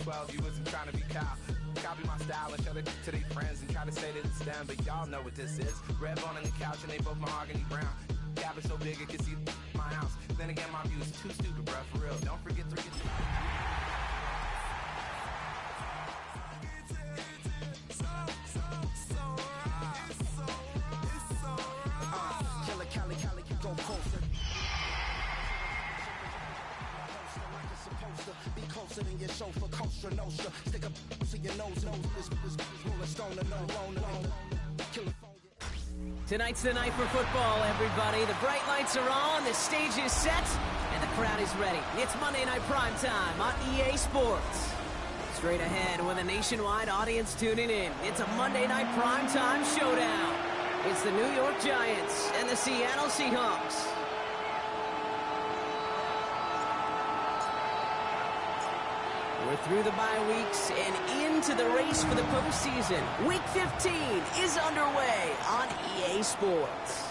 12, you wasn't trying to be Kyle. Copy my style and show it to their friends and try to say that it's them, but y'all know what this is. Red bone on the couch and they both mahogany brown. Cabin so big it can see my house. Then again, my view is too stupid, bruh, for real. Don't forget to get... Go closer. Be closer than your chauffeur, Costa Nostra. Stick a to your nose, this rolling stone to no loan. Tonight's the night for football, everybody. The bright lights are on, the stage is set, and the crowd is ready. It's Monday Night Primetime on EA Sports. Straight ahead with a nationwide audience tuning in. It's a Monday Night Primetime showdown. It's the New York Giants and the Seattle Seahawks. We're through the bye weeks and into the race for the postseason. Week 15 is underway on EA Sports.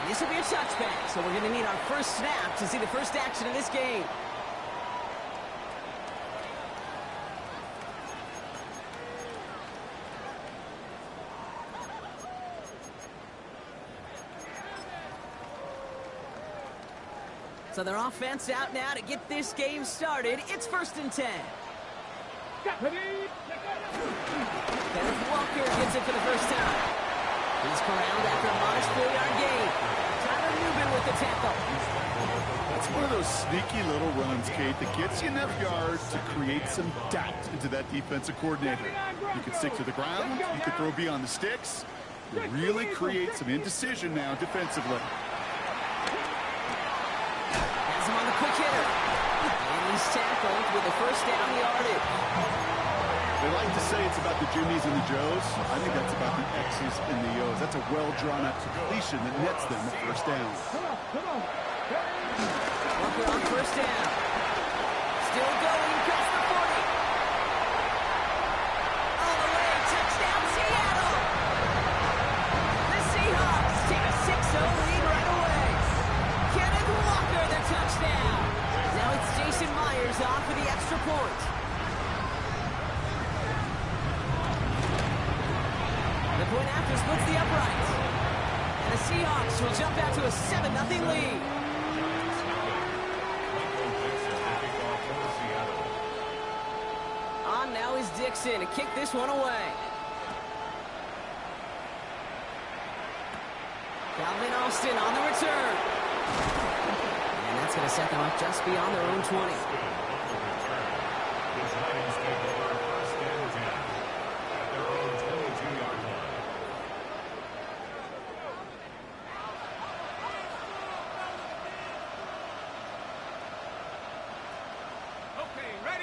This will be a touchback, so we're going to need our first snap to see the first action of this game. So their offense out now to get this game started. It's 1st and 10. Kenneth Walker gets it for the first time. He's corralled after a modest 4-yard gain. Tyler Newman with the tackle. That's one of those sneaky little runs, Kate, that gets you enough yards to create some doubt into that defensive coordinator. You can stick to the ground. You can throw beyond the sticks. You really create some indecision now defensively. On the quick hitter. And he's tackled with the first down yardage. They like to say it's about the Jimmies and the Joes. I think that's about the X's and the O's. That's a well-drawn-out completion that nets them the first down. Walker on first down. Still going past the 40. All the way, touchdown Seattle! The Seahawks take a 6-0 lead right away. Kenneth Walker, the touchdown. Now it's Jason Myers off for the extra point. The point after splits the uprights. And the Seahawks will jump out to a 7-0 lead. On now is Dixon to kick this one away. Calvin Austin on the return. And that's going to set them up just beyond their own 20.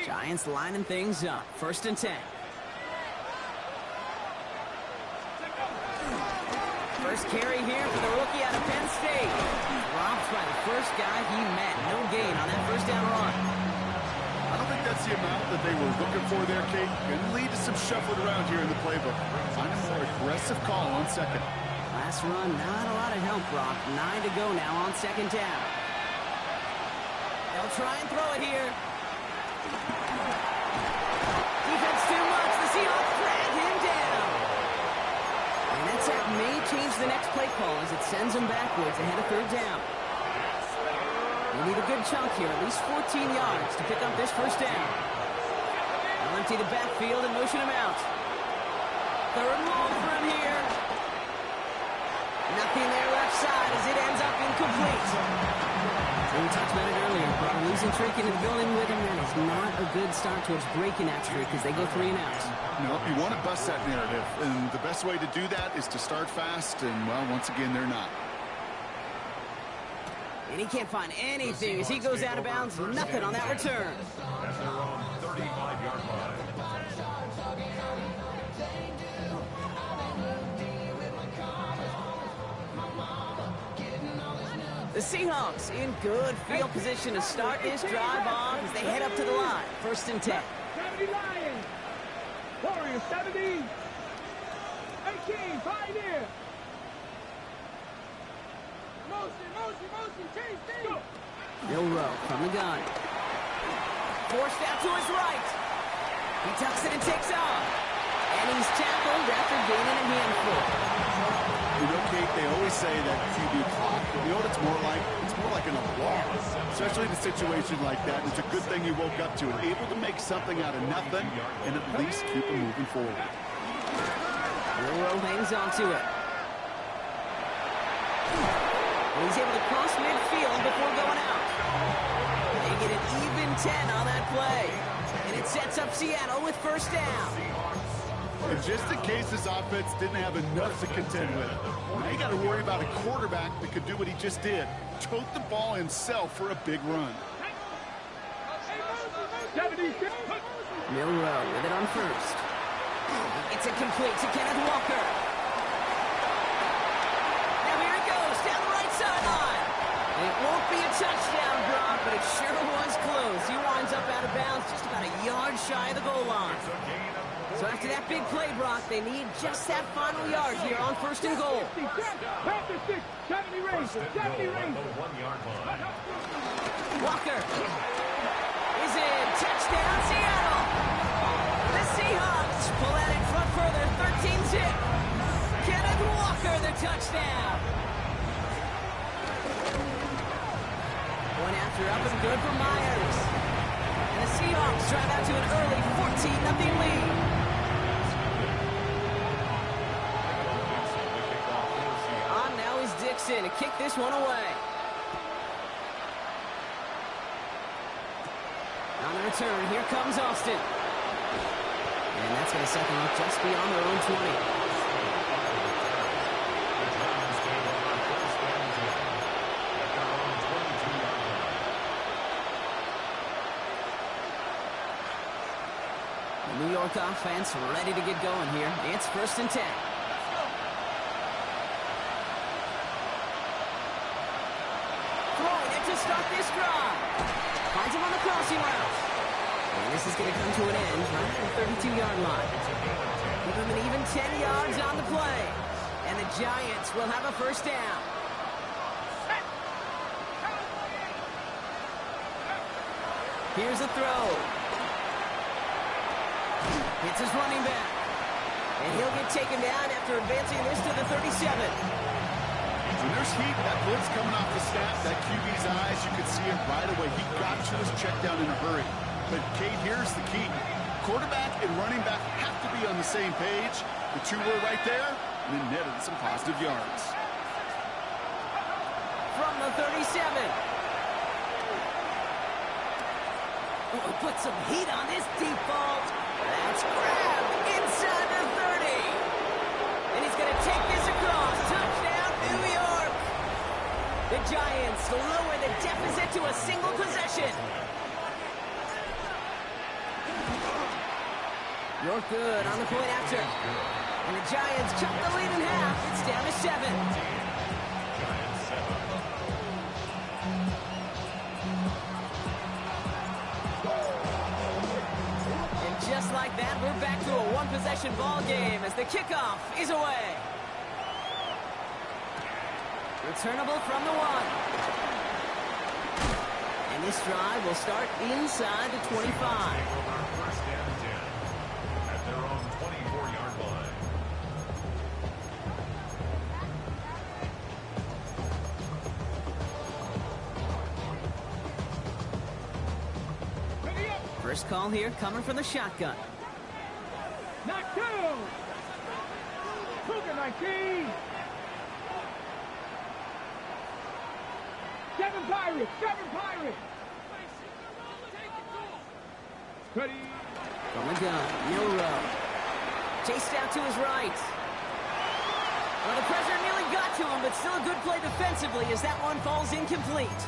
Giants lining things up. 1st and 10. First carry here for the rookie out of Penn State. Dropped by the first guy he met. No gain on that first down run. I don't think that's the amount that they were looking for there, Kate. Going to lead to some shuffling around here in the playbook. Find a more aggressive call on second. Last run, not a lot of help, Brock. 9 to go now on 2nd down. They'll try and throw it here. Defense too much. The Seahawks drag him down. And that sack may change the next play call as it sends him backwards ahead of 3rd down. They need a good chunk here, at least 14 yards to pick up this first down. They'll empty the backfield and motion him out. 3rd and long for him here. Nothing there left side as it ends up incomplete. We talked about it earlier, but a losing streak into the building with him, that is not a good start towards breaking that streak as they go 3 and out. No, you want to bust that narrative, and the best way to do that is to start fast, and, well, once again, they're not. And he can't find anything as he goes out of bounds. Nothing on that return. At their own 35-yard line. The Seahawks in good field position to start this drive off as they head up to the line. 1st and 10. 70 Lions. Warriors 70. 18 Pioneer. Motion, chase, Bill Rowe from the gun. Forced out to his right. He tucks it and takes off. And he's tackled after gaining a handful. You know, Kate, they always say that QB clock, you know what it's more like? It's more like an alarm, especially in a situation like that. It's a good thing you woke up to it, able to make something out of nothing and at least keep it moving forward. Milroe hangs on to it. And he's able to cross midfield before going out. They get an even 10 on that play. And it sets up Seattle with first down. And just in case this offense didn't have enough to contend with, now you got to worry about a quarterback that could do what he just did, tote the ball himself for a big run. Milroe with it on first. It's incomplete to Kenneth Walker. Now here it goes, down the right sideline. It won't be a touchdown drop, but it sure was close. He winds up out of bounds just about a yard shy of the goal line. So after that big play, Brock, they need just that final yard here on first and goal. Walker is in. Touchdown, Seattle. The Seahawks pull out in front further, 13-zip. Kenneth Walker, the touchdown. One after up and good for Myers. And the Seahawks drive out to an early 14-0 lead. To kick this one away. On the return, here comes Austin. And that's going to set them up just beyond their own 20. The New York offense ready to get going here. It's first and 10. To start this drive. Finds him on the crossing route. And this is going to come to an end right at the 32-yard line. Give him an even 10 yards on the play. And the Giants will have a first down. Here's a throw. Hits his running back. And he'll get taken down after advancing this to the 37. When there's heat, that blitz coming off the snap, that QB's eyes, you could see it right away. He got to his check down in a hurry. But, Kate, here's the key. Quarterback and running back have to be on the same page. The two were right there, and then netted some positive yards. From the 37. Oh, put some heat on this deep ball. That's grabbed inside the 30. And he's going to take this across. Touchdown, New York. The Giants lower the deficit to a single possession. York good on the point after. And the Giants cut the lead in half. It's down to 7. Just like that, we're back to a one-possession ball game as the kickoff is away. Returnable from the 1. And this drive will start inside the 25. First down and 10 at their own 24-yard line. First call here coming from the shotgun. Knock 2. Cougar 19. 7 Pirates. 7 Pirates. Ready. From the gun, Milroe. Chased out to his right. Well, the pressure nearly got to him, but still a good play defensively as that one falls incomplete.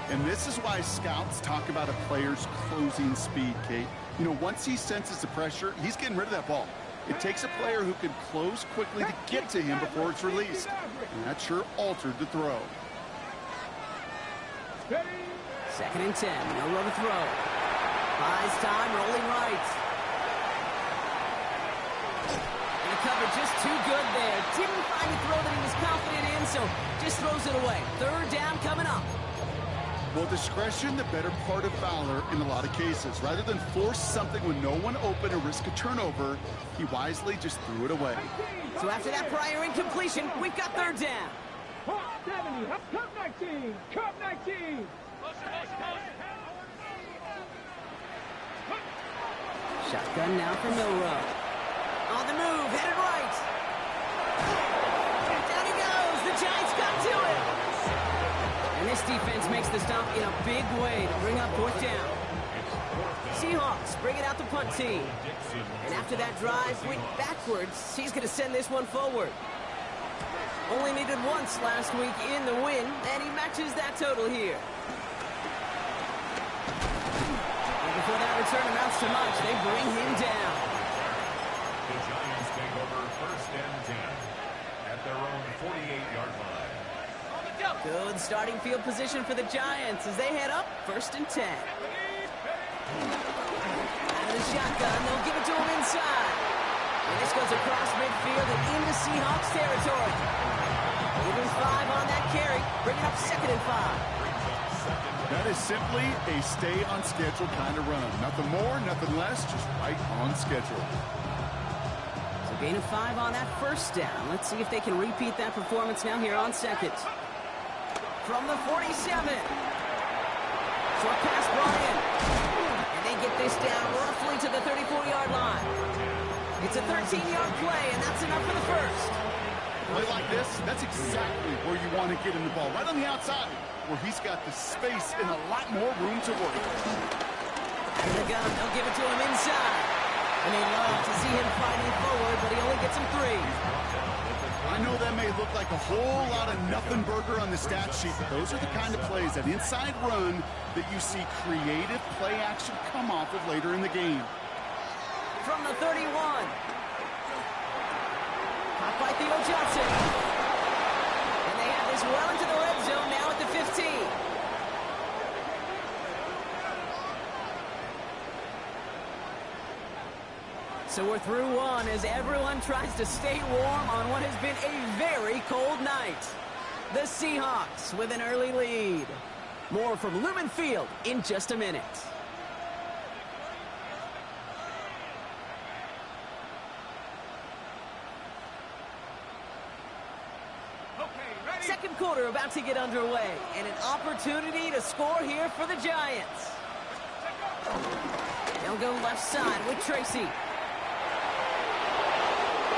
And this is why scouts talk about a player's closing speed, Kate. You know, once he senses the pressure, he's getting rid of that ball. It takes a player who can close quickly to get to him before it's released. And that sure altered the throw. Second and 10. Milroe to throw. Buys time, rolling right. And the cover just too good there. Didn't find the throw that he was confident in, so just throws it away. Third down coming up. Well, discretion, the better part of valor in a lot of cases. Rather than force something with no one open or risk a turnover, he wisely just threw it away. So after that prior incompletion, we've got third down. Hawk 70, Cup 19, Cup 19. Shotgun now for Milrow. On the move, headed right. Down he goes. The Giants got to it. And this defense makes the stop in a big way to bring up fourth down. Seahawks bring it out the punt team. And after that drive went backwards, he's going to send this one forward. Only needed once last week in the win, and he matches that total here. And before that return amounts to much, they bring him down. The Giants take over first and 10 at their own 48-yard line. Good starting field position for the Giants as they head up first and 10. Out of the shotgun, they'll give it to him inside. And this goes across midfield and into Seahawks territory. Even 5 on that carry, bringing up second and 5. That is simply a stay-on-schedule kind of run. Nothing more, nothing less, just right on schedule. So gain of 5 on that first down. Let's see if they can repeat that performance now here on second. From the 47. Short pass brought in. And they get this down roughly to the 34-yard line. It's a 13-yard play, and that's enough for the first. Play like this, that's exactly where you want to get in the ball. Right on the outside, where he's got the space and a lot more room to work. Out of the gun, they'll give it to him inside. And they love to see him fighting forward, but he only gets him 3. I know that may look like a whole lot of nothing burger on the stat sheet, but those are the kind of plays, that inside run, that you see creative play action come off of later in the game. From the 31. Caught by Theo Johnson. And they have this well into the red zone now at the 15. So we're through one as everyone tries to stay warm on what has been a very cold night. The Seahawks with an early lead. More from Lumen Field in just a minute. Second quarter about to get underway, and an opportunity to score here for the Giants. They'll go left side with Tracy.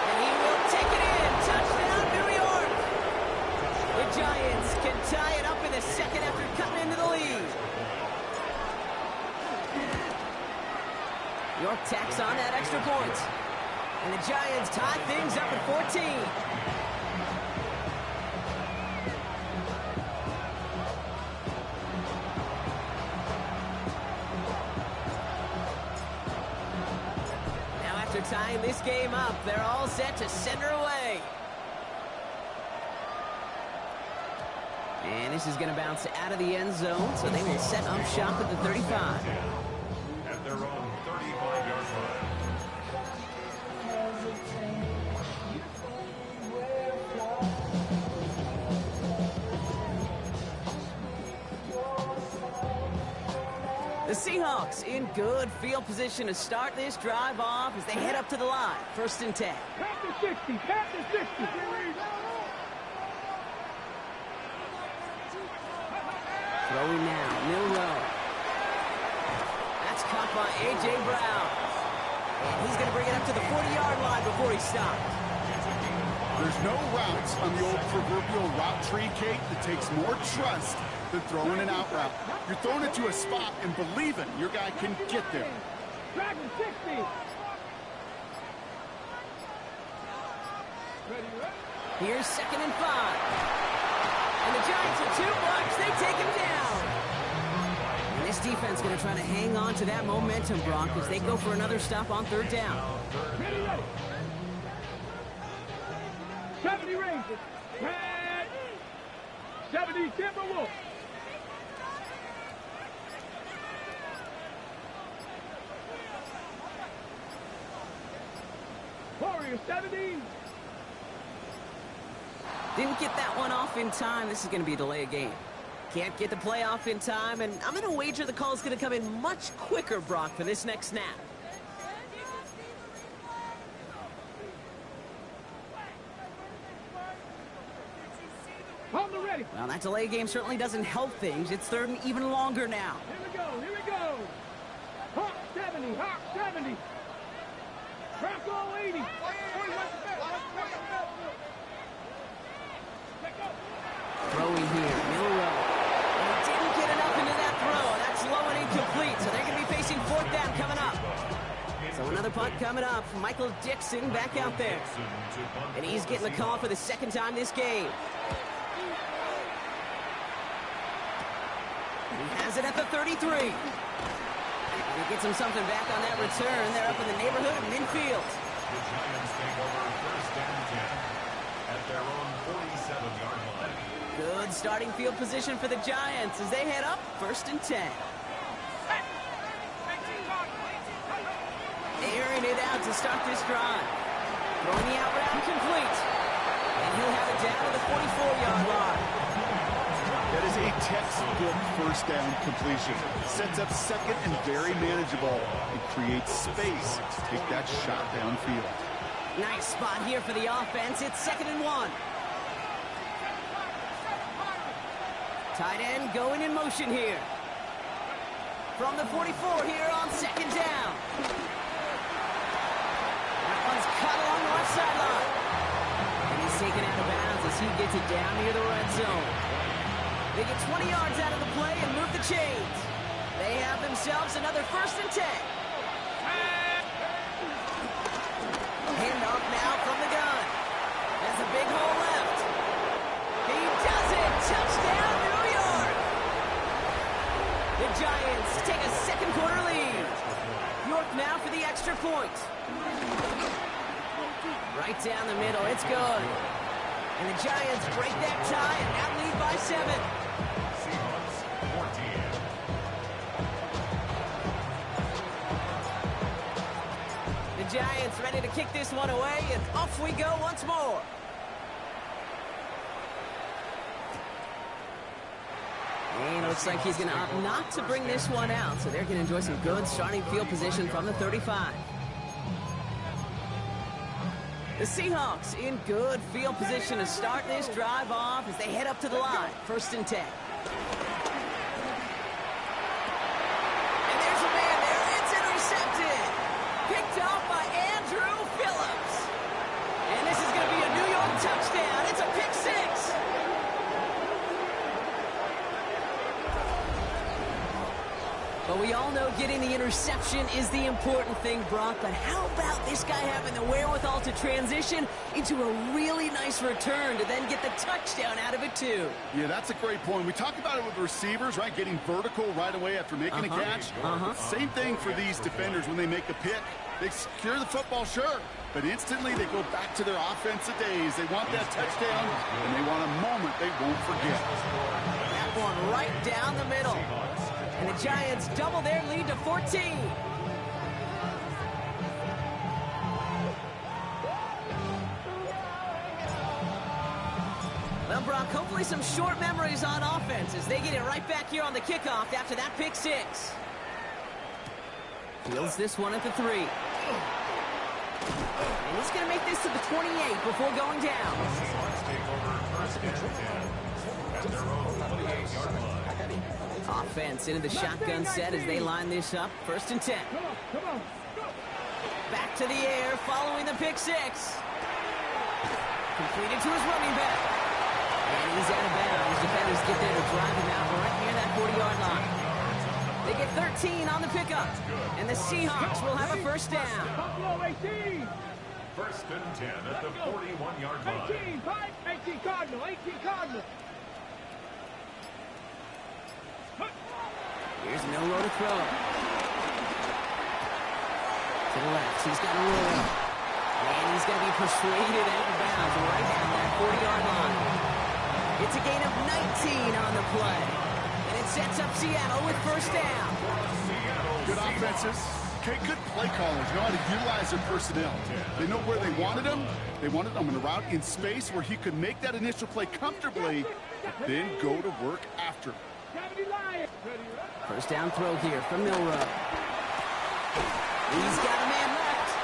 And he will take it in. Touchdown, New York. The Giants can tie it up in the second after cutting into the lead. York tacks on that extra point. And the Giants tie things up at 14. Tying this game up, they're all set to send her away. And this is going to bounce out of the end zone, so they will set up shop at the 35. At their own 35-yard line. The Seahawks in good field position to start this drive off as they head up to the line. First and 10. Pat to 60, Pat to 60. Throwing now, Milrow. That's caught by A.J. Brown. And he's going to bring it up to the 40-yard line before he stopped. There's no routes on the old proverbial route tree, Kate, that takes more trust than throwing an out route. You're throwing it to a spot and believing your guy can get there. Dragon 60. Here's second and 5. And the Giants are 2 blocks. They take him down. And this defense going to try to hang on to that momentum, Brock, as they go for another stop on third down. Ready, ready. 70 Rangers. Red. 70 Timberwolves. Warriors 70. Didn't get that one off in time. This is going to be a delay of game. Can't get the play off in time, and I'm going to wager the call's going to come in much quicker, Brock, for this next snap. Hold the ready. Well, that delay game certainly doesn't help things. It's third and even longer now. Here we go. Hawk 70, Hawk 70. Bronco 80. Throwing here, middle row. And he didn't get enough into that throw. That's low and incomplete, so they're going to be facing fourth down coming up. So another punt coming up. Michael Dixon back out there. And he's getting the call for the second time this game. He has it at the 33. And he gets him something back on that return. They're up in the neighborhood of midfield. The Giants take over first and 10 at their own 47-yard line. Good starting field position for the Giants as they head up first and 10. Airing it out to start this drive. Throwing the out route complete. And he'll have it down to the 44-yard line. That is a textbook first down completion. Sets up second and very manageable. It creates space to take that shot downfield. Nice spot here for the offense. It's 2nd and 1. Tight end going in motion here. From the 44 here on 2nd down. That one's cut along the left sideline. And he's taken out of bounds as he gets it down near the red zone. They get 20 yards out of the play and move the chains. They have themselves another 1st and 10. Hand off now from the gun. There's a big hole left. He does it. Touchdown, New York. The Giants take a second quarter lead. York now for the extra point. Right down the middle. It's good. And the Giants break that tie and now lead by 7. Seahawks 14. The Giants ready to kick this one away, and off we go once more. And it looks like he's going to opt not to bring this one out, so they're going to enjoy some good starting field position from the 35. The Seahawks in good field position to start this drive off as they head up to the line. 1st and 10. And there's a man there. It's intercepted. Picked off by Andrew Phillips. And this is going to be a New York touchdown. It's a pick 6. But we all know getting the interception is the important thing, Brock. But how about this guy having the wherewithal to transition into a really nice return to then get the touchdown out of it, too? Yeah, that's a great point. We talk about it with receivers, right? Getting vertical right away after making a catch. Same thing for these defenders when they make a pick. They secure the football, sure, but instantly they go back to their offensive days. They want that touchdown, and they want a moment they won't forget. That one right down the middle. And the Giants double their lead to 14. Well, Brock, hopefully some short memories on offense as they get it right back here on the kickoff after that pick 6. Fields this one at the 3. And he's going to make this to the 28 before going down. Seahawks take over first and 10 at their own 28-yard line. Offense into the shotgun set as they line this up. 1st and 10. Come on. Back to the air following the pick 6. Completed to his running back. And he's out of bounds. Defenders get there to drive him out right near that 40-yard line. They get 13 on the pickup. And the Seahawks will have a 1st down. Buffalo 18. 1st and 10 at the 41-yard line. 18 Cardinal. 18 Cardinal. Here's nowhere to throw. To the left. He's got a roll. And he's going to be persuaded out of bounds right down that 40-yard line. It's a gain of 19 on the play. And it sets up Seattle with 1st down. Good offenses. Okay, good play callers. Know how to utilize their personnel. They know where they wanted him. They wanted him in a route in space where he could make that initial play comfortably, but then go to work after. First down throw here from Milrow. He's got a man left.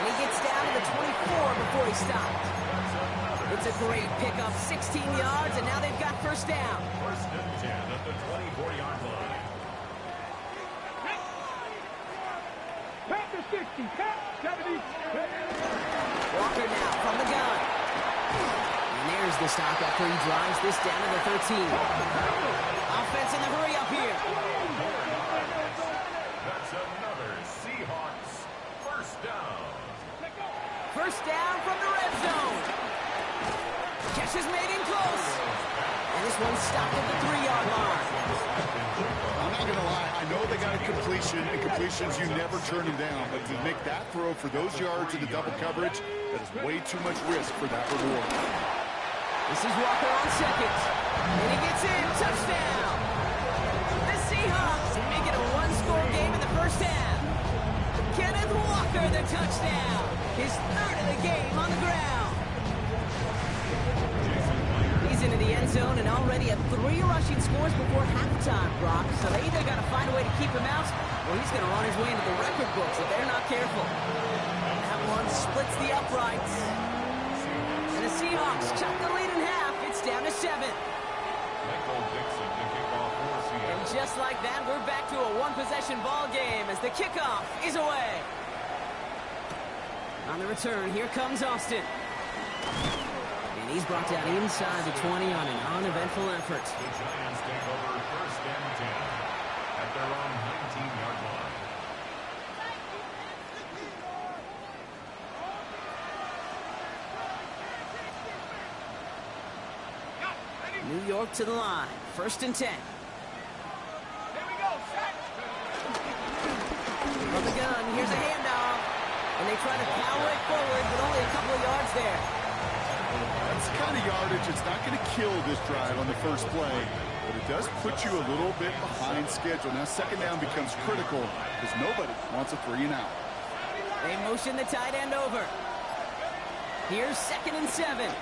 And he gets down to the 24 before he stopped. It's a great pickup, 16 yards, and now they've got first down. First and 10 at the 24-yard line. Pat the 60, pat 70. Walker now from the gun. And there's the stop after he drives this down to the 13. Offense in the hurry up here. That's another Seahawks first down. First down from the red zone. Catch is made in close. And this one's stopped at the 3-yard line. I'm not going to lie. I know they got a completion, and completions, you never turn them down. But to make that throw for those yards in the double coverage, that is way too much risk for that reward. This is Walker on second. And he gets in. Touchdown. The Seahawks make it a one-score game in the first half. Kenneth Walker, the touchdown. His third of the game on the ground. He's into the end zone and already at 3 rushing scores before halftime, Brock. So they either got to find a way to keep him out, or he's going to run his way into the record books if they're not careful. That one splits the uprights. And the Seahawks chop the lead in half. It's down to 7. And just like that, we're back to a one-possession ball game as the kickoff is away. On the return, here comes Austin. And he's brought down inside the 20 on an uneventful effort. The Giants take over first and 10 at their own 19-yard line. New York to the line. First and 10. From the gun, here's a handoff. And they try to power it forward, but only a couple of yards there. That's the kind of yardage that's not going to kill this drive on the first play, but it does put you a little bit behind schedule. Now second down becomes critical because nobody wants a 3 and out. They motion the tight end over. Here's second and 7.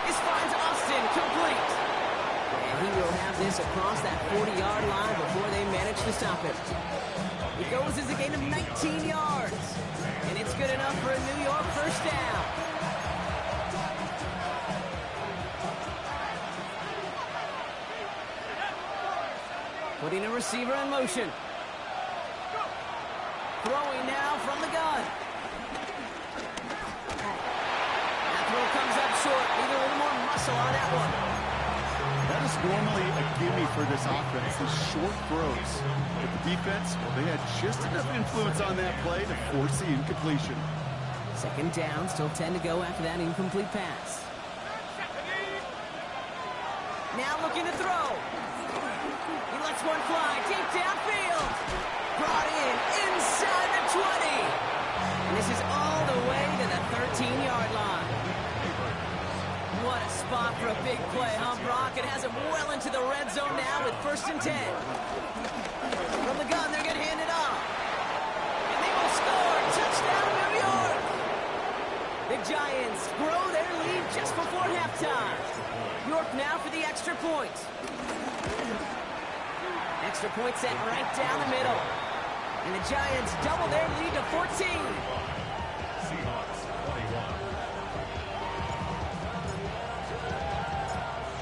This finds Austin complete. And he will have this across that 40-yard line before they manage to stop it. It goes as a gain of 19 yards. And it's good enough for a New York first down. Putting a receiver in motion. Throwing now from the gun. That throw comes up short. Need a little more muscle on that one. That is normally a gimme for this offense, the short throws. But the defense, well, they had just enough influence on that play to force the incompletion. Second down, still 10 to go after that incomplete pass. Now looking to throw. He lets one fly deep downfield. Brought in inside the 20. And this is all the way to the 13-yard line. What a spot for a big play, huh, Brock? It has him well into the red zone now with first and 10. From the gun, they're going to hand it off. And they will score. Touchdown, New York. The Giants grow their lead just before halftime. York now for the extra point. Extra point set right down the middle. And the Giants double their lead to 14. Seahawks 21.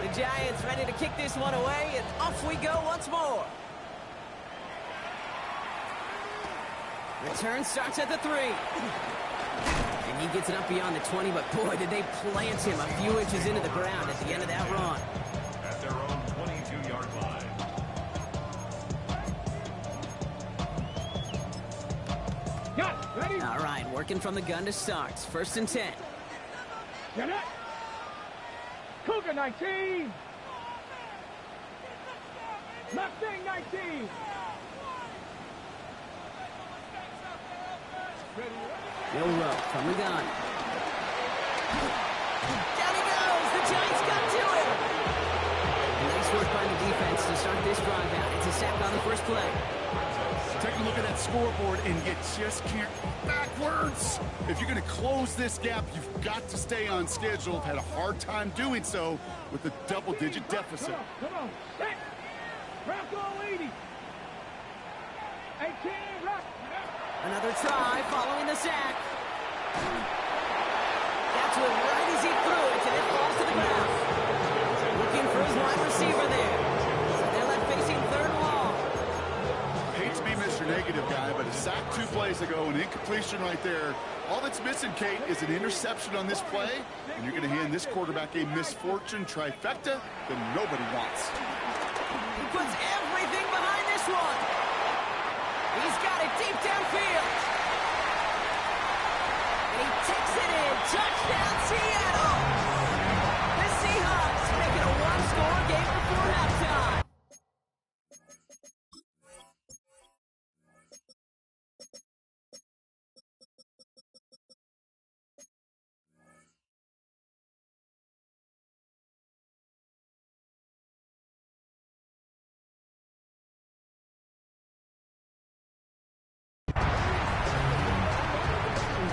The Giants ready to kick this one away, and off we go once more. Return starts at the 3. And he gets it up beyond the 20, but boy, did they plant him a few inches into the ground at the end of that run. At their own 22-yard line. Ready? All right, working from the gun to start. First and 10. Get it. Cougar 19. Mustang 19. Milrow from the gun. Down he goes. The Giants got to it. Nice work by the defense to start this drive out. It's a sack on the first play. Taking a and look at that scoreboard, and you just can't backwards. If you're going to close this gap, you've got to stay on schedule. Had a hard time doing so with a double-digit deficit. Come on. Set. Rock all 80. 18, rock. Another try following the sack. That's what right as he threw it, and it falls to the ground. Looking for his wide receiver there. So they're left facing third and long. Hate to be Mr. Negative guy, but a sack 2 plays ago, an incompletion right there. All that's missing, Kate, is an interception on this play, and you're going to hand this quarterback a misfortune trifecta that nobody wants. He puts everything behind this one. He's got it deep downfield. And he takes it in. Touchdown, Seattle. The Seahawks make it a one-score game before halftime.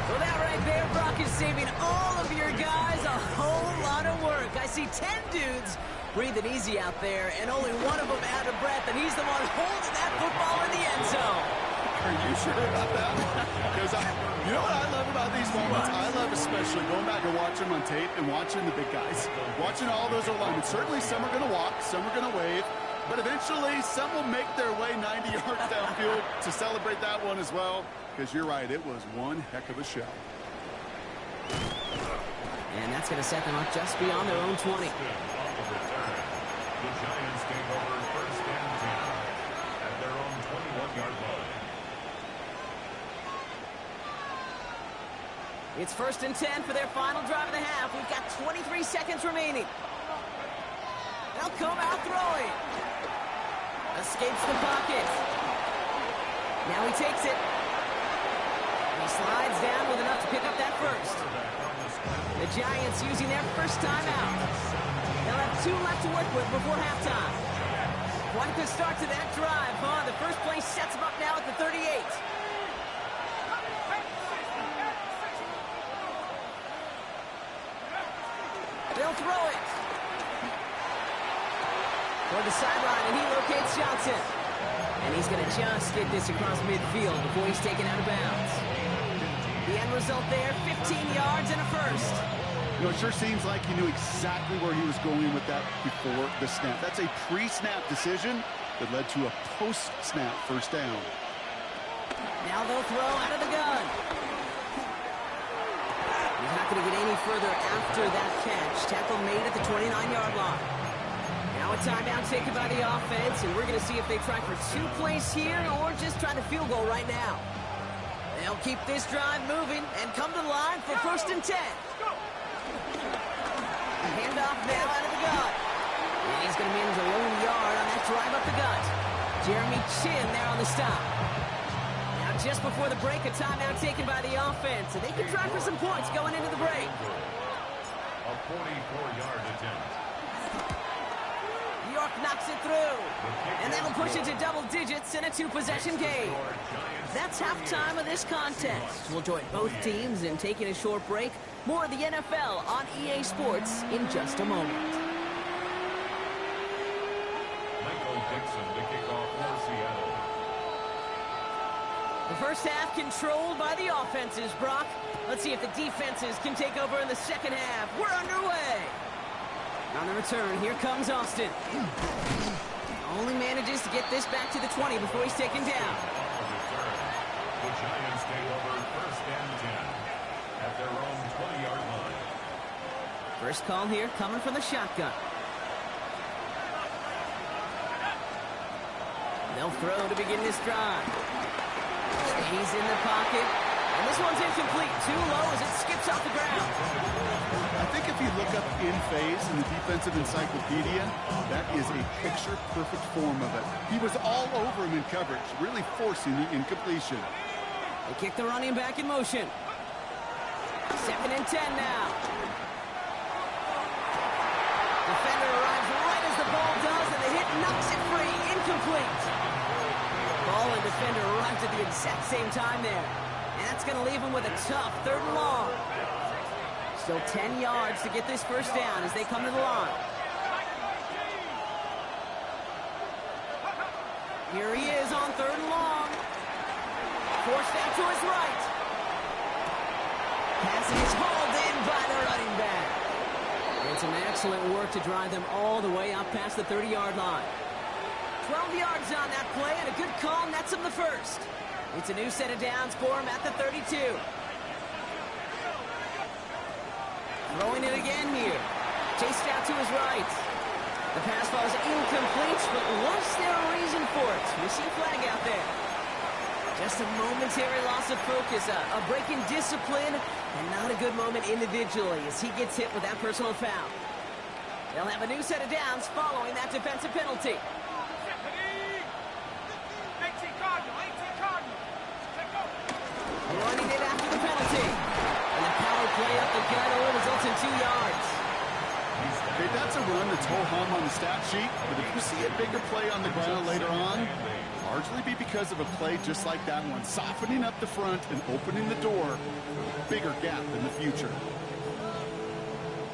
Well, that right there, Brock, is saving all of your guys a whole lot of work. I see 10 dudes breathing easy out there, and only one of them out of breath, and he's the one holding that football in the end zone. Are you sure about that? Because you know what I love about these moments? I love especially going back and watching them on tape and watching the big guys. Watching all those alignments. Certainly some are going to walk, some are going to wave, but eventually some will make their way 90 yards downfield to celebrate that one as well. Because you're right, it was one heck of a show. And that's going to set them up just beyond their own 20. The Giants take over first and 10 at their own 21-yard line. It's first and 10 for their final drive of the half. We've got 23 seconds remaining. They'll come out throwing. Escapes the pocket. Now he takes it. He slides down with enough to pick up that first. The Giants using their first timeout. They'll have 2 left to work with before halftime. Quite the start to that drive, huh? The first play sets them up now at the 38. They'll throw it. Toward the sideline, and he locates Johnson. And he's going to just get this across midfield before he's taken out of bounds. The end result there, 15 yards and a first. You know, it sure seems like he knew exactly where he was going with that before the snap. That's a pre-snap decision that led to a post-snap first down. Now they'll throw out of the gun. He's not going to get any further after that catch. Tackle made at the 29-yard line. Now a timeout taken by the offense, and we're going to see if they try for 2 plays here or just try to field goal right now. They'll keep this drive moving and come to the line for first and 10. Handoff now out of the gun. And he's going to manage a lone yard on that drive up the gut. Jeremy Chin there on the stop. Now just before the break, a timeout taken by the offense, and they can try for some points going into the break. A 44-yard attempt. York knocks it through. And that'll push it to double digits in a 2-possession game. That's halftime of this contest. We'll join both teams in taking a short break. More of the NFL on EA Sports in just a moment. Michael Dixon to kick off for Seattle. The first half controlled by the offenses, Brock. Let's see if the defenses can take over in the second half. We're underway. On the return, here comes Austin. Only manages to get this back to the 20 before he's taken down. The Giants take over first and 10 at their own 20-yard line. First call here coming from the shotgun. They'll throw to begin this drive. Stays in the pocket. And this one's incomplete. Too low as it skips off the ground. I think if you look up in phase in the defensive encyclopedia, that is a picture-perfect form of it. He was all over him in coverage, really forcing the incompletion. They kick the running back in motion. 2nd and 10 now. Defender arrives right as the ball does, and the hit knocks it free. Incomplete. Ball in Panther defender arrived at the exact same time there. And that's going to leave him with a tough 3rd and long. Still 10 yards to get this first down as they come to the line. Here he is on 3rd and long. Forced out to his right. Passing is hauled in by the running back. And some excellent work to drive them all the way up past the 30-yard line. 12 yards on that play, and a good call nets him the first. It's a new set of downs for him at the 32. Throwing it again here. Chased out to his right. The pass ball is incomplete, but was there a reason for it? We see a flag out there. Just a momentary loss of focus, a break in discipline, and not a good moment individually as he gets hit with that personal foul. They'll have a new set of downs following that defensive penalty. Running it after the penalty. And the power play up the gut only results in 2 yards. Okay, that's a run that's ho-hum on the stat sheet, but if you see a bigger play on the ground later on, largely be because of a play just like that one, softening up the front and opening the door, bigger gap in the future.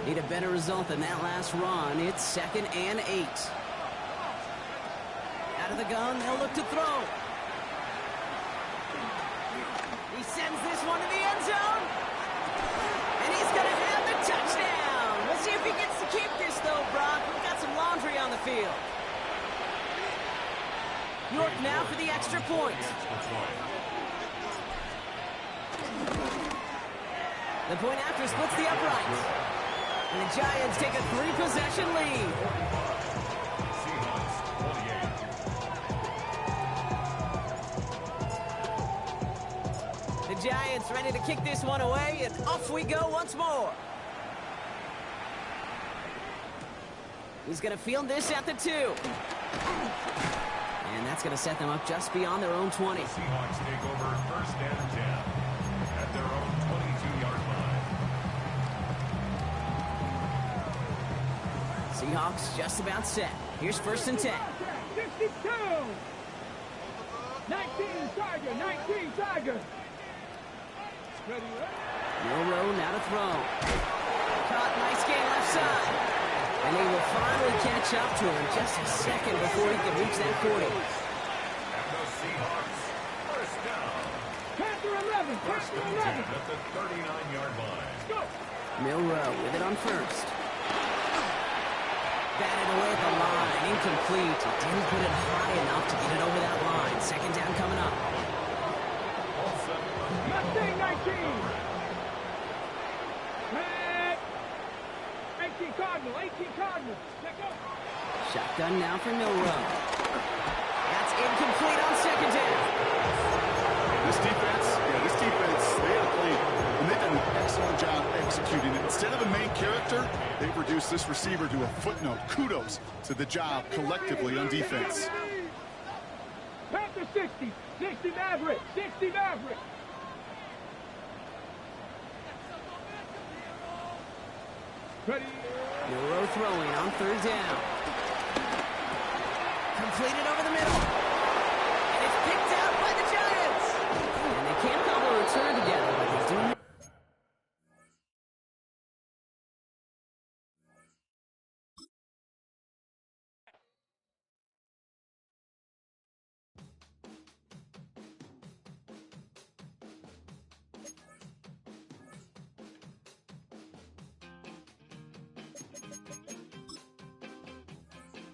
Need a better result than that last run. It's 2nd and 8. Out of the gun, they'll look to throw. He sends this one to the end zone. And he's going to have the touchdown. We'll see if he gets to keep this, though, Brock. We've got some laundry on the field. York now for the extra point. The point after splits the uprights. And the Giants take a 3-possession lead. Seahawks 28. The Giants ready to kick this one away, and off we go once more. He's going to field this at the 2. And that's going to set them up just beyond their own 20. The Seahawks take over 1st and 10 at their own 22-yard line. Seahawks just about set. Here's 1st and 10. 62. 19 Tiger, 19 Tiger. Ready, Milrow now to throw. Caught, nice game left side. And they will finally catch up to him just a second before he can reach that 40. And the Seahawks, 1st down. Panther 11, 1st Panther and 10 11. at the 39-yard line. Go. Milrow with it on 1st. Batted away at the line, incomplete. He didn't put it high enough to get it over that line. 2nd down coming up. Mustang 19. 18 Cardinal, 18 Cardinal. Let go. Shotgun now for Milrow. That's incomplete on 2nd down. This defense, they had a play, and they did an excellent job executing it. Instead of a main character, they've reduced this receiver to a footnote. Kudos to the job collectively on defense. Panther 60, 60 Maverick, 60 Maverick. Ready. Milrow throwing on 3rd down. Completed over the middle.